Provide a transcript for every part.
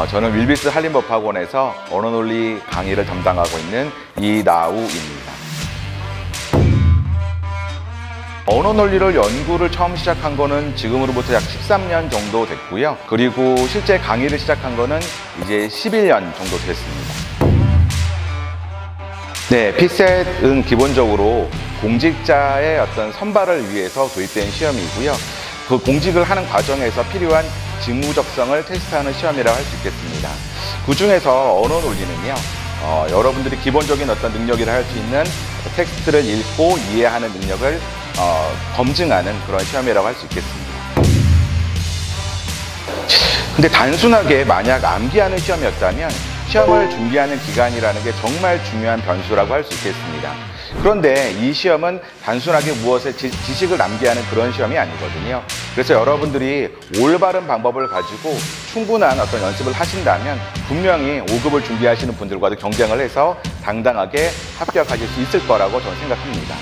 저는 윌비스 한림법학원에서 언어논리 강의를 담당하고 있는 이나우입니다. 언어논리를 연구를 처음 시작한 거는 지금으로부터 약 13년 정도 됐고요. 그리고 실제 강의를 시작한 거는 이제 11년 정도 됐습니다. 네, 피셋은 기본적으로 공직자의 어떤 선발을 위해서 도입된 시험이고요. 그 공직을 하는 과정에서 필요한 직무 적성을 테스트하는 시험이라고 할 수 있겠습니다. 그 중에서 언어 논리는요, 여러분들이 기본적인 어떤 능력이라 할 수 있는 텍스트를 읽고 이해하는 능력을 검증하는 그런 시험이라고 할 수 있겠습니다. 근데 단순하게 만약 암기하는 시험이었다면 시험을 준비하는 기간이라는 게 정말 중요한 변수라고 할 수 있겠습니다. 그런데 이 시험은 단순하게 무엇의 지식을 남기하는 그런 시험이 아니거든요. 그래서 여러분들이 올바른 방법을 가지고 충분한 어떤 연습을 하신다면 분명히 5급을 준비하시는 분들과도 경쟁을 해서 당당하게 합격하실 수 있을 거라고 저는 생각합니다.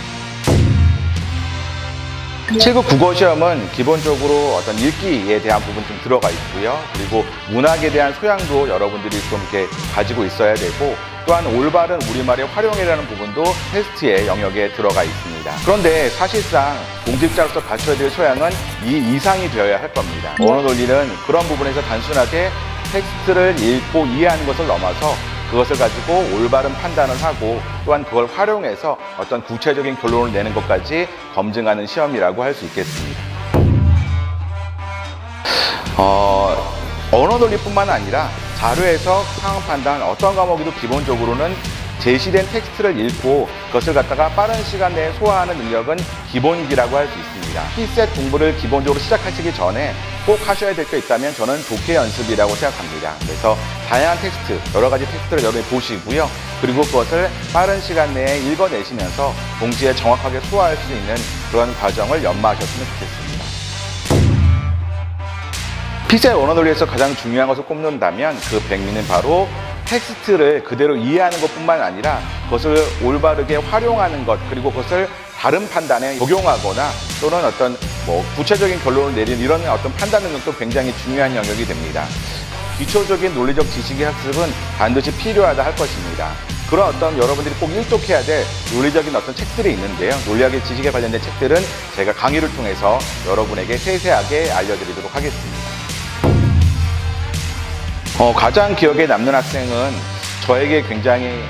7급 국어시험은 기본적으로 어떤 읽기에 대한 부분 좀 들어가 있고요. 그리고 문학에 대한 소양도 여러분들이 좀 이렇게 가지고 있어야 되고, 또한 올바른 우리말의 활용이라는 부분도 테스트의 영역에 들어가 있습니다. 그런데 사실상 공직자로서 갖춰야 될 소양은 이 이상이 되어야 할 겁니다. 언어 논리는 그런 부분에서 단순하게 텍스트를 읽고 이해하는 것을 넘어서 그것을 가지고 올바른 판단을 하고, 또한 그걸 활용해서 어떤 구체적인 결론을 내는 것까지 검증하는 시험이라고 할 수 있겠습니다. 언어 논리뿐만 아니라 자료에서 상황 판단, 어떤 과목이도 기본적으로는 제시된 텍스트를 읽고 그것을 갖다가 빠른 시간 내에 소화하는 능력은 기본기라고 할 수 있습니다. 피셋 공부를 기본적으로 시작하시기 전에 꼭 하셔야 될 게 있다면 저는 독해 연습이라고 생각합니다. 그래서 다양한 텍스트, 여러 가지 텍스트를 여러분이 보시고요. 그리고 그것을 빠른 시간 내에 읽어내시면서 동시에 정확하게 소화할 수 있는 그런 과정을 연마하셨으면 좋겠습니다. 피셋 언어 논리에서 가장 중요한 것을 꼽는다면 그 백미는 바로 텍스트를 그대로 이해하는 것뿐만 아니라 그것을 올바르게 활용하는 것, 그리고 그것을 다른 판단에 적용하거나 또는 어떤 구체적인 결론을 내리는 이런 어떤 판단 능력도 굉장히 중요한 영역이 됩니다. 기초적인 논리적 지식의 학습은 반드시 필요하다 할 것입니다. 그런 어떤 여러분들이 꼭 일독해야 될 논리적인 어떤 책들이 있는데요. 논리학의 지식에 관련된 책들은 제가 강의를 통해서 여러분에게 세세하게 알려드리도록 하겠습니다. 가장 기억에 남는 학생은 저에게 굉장히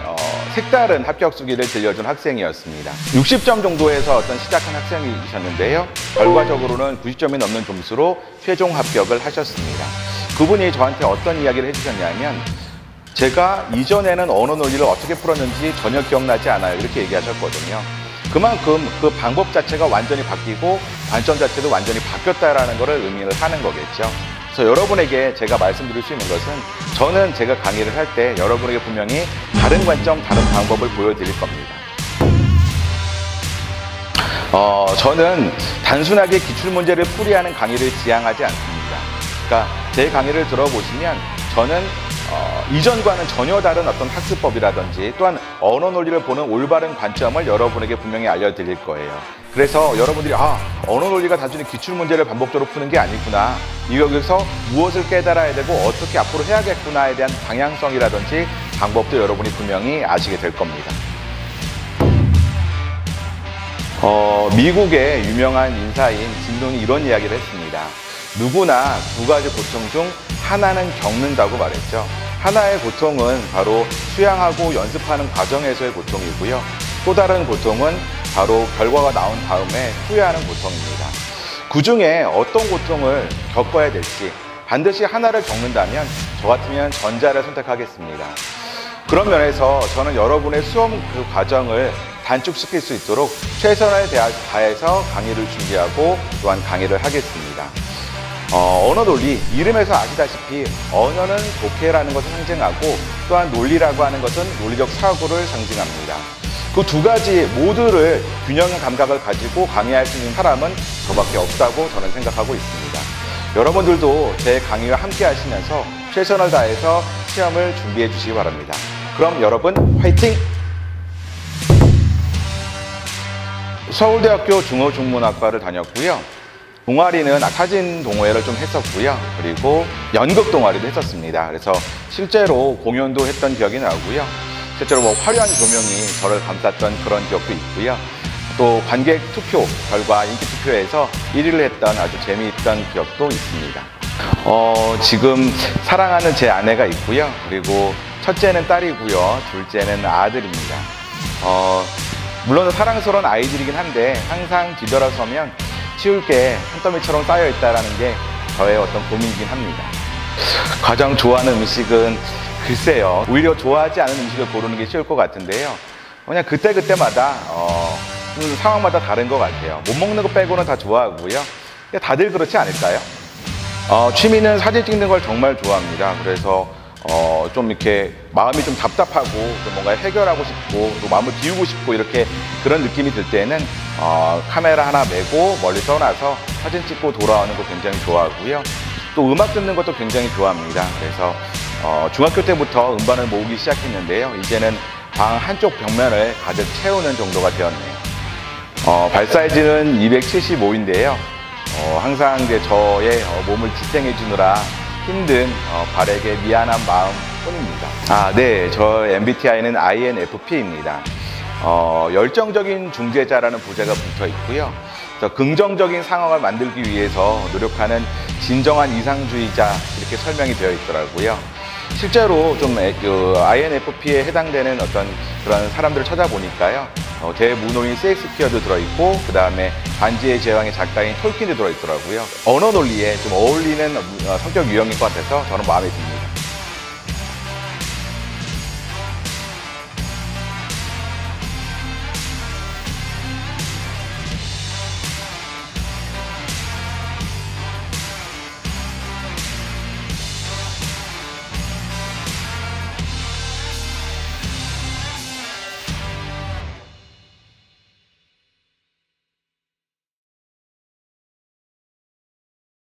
색다른 합격 수기를 들려준 학생이었습니다. 60점 정도에서 어떤 시작한 학생이셨는데요. 결과적으로는 90점이 넘는 점수로 최종 합격을 하셨습니다. 그분이 저한테 어떤 이야기를 해주셨냐면, 제가 이전에는 언어 논리를 어떻게 풀었는지 전혀 기억나지 않아요, 이렇게 얘기하셨거든요. 그만큼 그 방법 자체가 완전히 바뀌고 관점 자체도 완전히 바뀌었다라는 것을 의미를 하는 거겠죠. 그래서 여러분에게 제가 말씀드릴 수 있는 것은, 저는 제가 강의를 할 때 여러분에게 분명히 다른 관점, 다른 방법을 보여드릴 겁니다. 저는 단순하게 기출문제를 풀이하는 강의를 지향하지 않습니다. 그러니까 제 강의를 들어보시면 저는 이전과는 전혀 다른 어떤 학습법이라든지 또한 언어 논리를 보는 올바른 관점을 여러분에게 분명히 알려드릴 거예요. 그래서 여러분들이 언어 논리가 단순히 기출문제를 반복적으로 푸는 게 아니구나, 여기서 무엇을 깨달아야 되고 어떻게 앞으로 해야겠구나에 대한 방향성이라든지 방법도 여러분이 분명히 아시게 될 겁니다. 미국의 유명한 인사인 진동이 이런 이야기를 했습니다. 누구나 두 가지 고통 중 하나는 겪는다고 말했죠. 하나의 고통은 바로 수양하고 연습하는 과정에서의 고통이고요. 또 다른 고통은 바로 결과가 나온 다음에 후회하는 고통입니다. 그 중에 어떤 고통을 겪어야 될지, 반드시 하나를 겪는다면 저 같으면 전자를 선택하겠습니다. 그런 면에서 저는 여러분의 수험 그 과정을 단축시킬 수 있도록 최선을 다해서 강의를 준비하고 또한 강의를 하겠습니다. 언어 논리, 이름에서 아시다시피 언어는 독해라는 것을 상징하고, 또한 논리라고 하는 것은 논리적 사고를 상징합니다. 그 두 가지 모두를 균형의 감각을 가지고 강의할 수 있는 사람은 저밖에 없다고 저는 생각하고 있습니다. 여러분들도 제 강의와 함께 하시면서 최선을 다해서 시험을 준비해 주시기 바랍니다. 그럼 여러분 화이팅! 서울대학교 중어중문학과를 다녔고요. 동아리는 사진 동호회를 좀 했었고요. 그리고 연극 동아리도 했었습니다. 그래서 실제로 공연도 했던 기억이 나고요. 실제로 뭐 화려한 조명이 저를 감쌌던 그런 기억도 있고요. 또 관객 투표 결과 인기 투표에서 1위를 했던 아주 재미있던 기억도 있습니다. 지금 사랑하는 제 아내가 있고요. 그리고 첫째는 딸이고요. 둘째는 아들입니다. 물론 사랑스러운 아이들이긴 한데 항상 뒤돌아서면 치울 게 산더미처럼 쌓여 있다는 게 저의 어떤 고민이긴 합니다. 가장 좋아하는 음식은 글쎄요. 오히려 좋아하지 않은 음식을 고르는 게 쉬울 것 같은데요. 그냥 그때그때마다 상황마다 다른 것 같아요. 못 먹는 거 빼고는 다 좋아하고요. 다들 그렇지 않을까요? 취미는 사진 찍는 걸 정말 좋아합니다. 그래서 좀 이렇게 마음이 좀 답답하고 또 뭔가 해결하고 싶고 또 마음을 비우고 싶고 이렇게 그런 느낌이 들 때는 카메라 하나 메고 멀리 떠나서 사진 찍고 돌아오는 거 굉장히 좋아하고요. 또 음악 듣는 것도 굉장히 좋아합니다. 그래서 중학교 때부터 음반을 모으기 시작했는데요. 이제는 방 한쪽 벽면을 가득 채우는 정도가 되었네요. 발 사이즈는 275인데요. 항상 이제 저의 몸을 지탱해 주느라 힘든 발에게 미안한 마음 뿐입니다. 네. 저 MBTI는 INFP입니다. 열정적인 중재자라는 부제가 붙어 있고요. 긍정적인 상황을 만들기 위해서 노력하는 진정한 이상주의자 이렇게 설명이 되어 있더라고요. 실제로 좀 INFP에 해당되는 어떤 그런 사람들을 찾아보니까요. 대무노인 셰익스피어도 들어있고 그 다음에 반지의 제왕의 작가인 톨킨도 들어있더라고요. 언어 논리에 좀 어울리는 성격 유형일 것 같아서 저는 마음에 듭니다.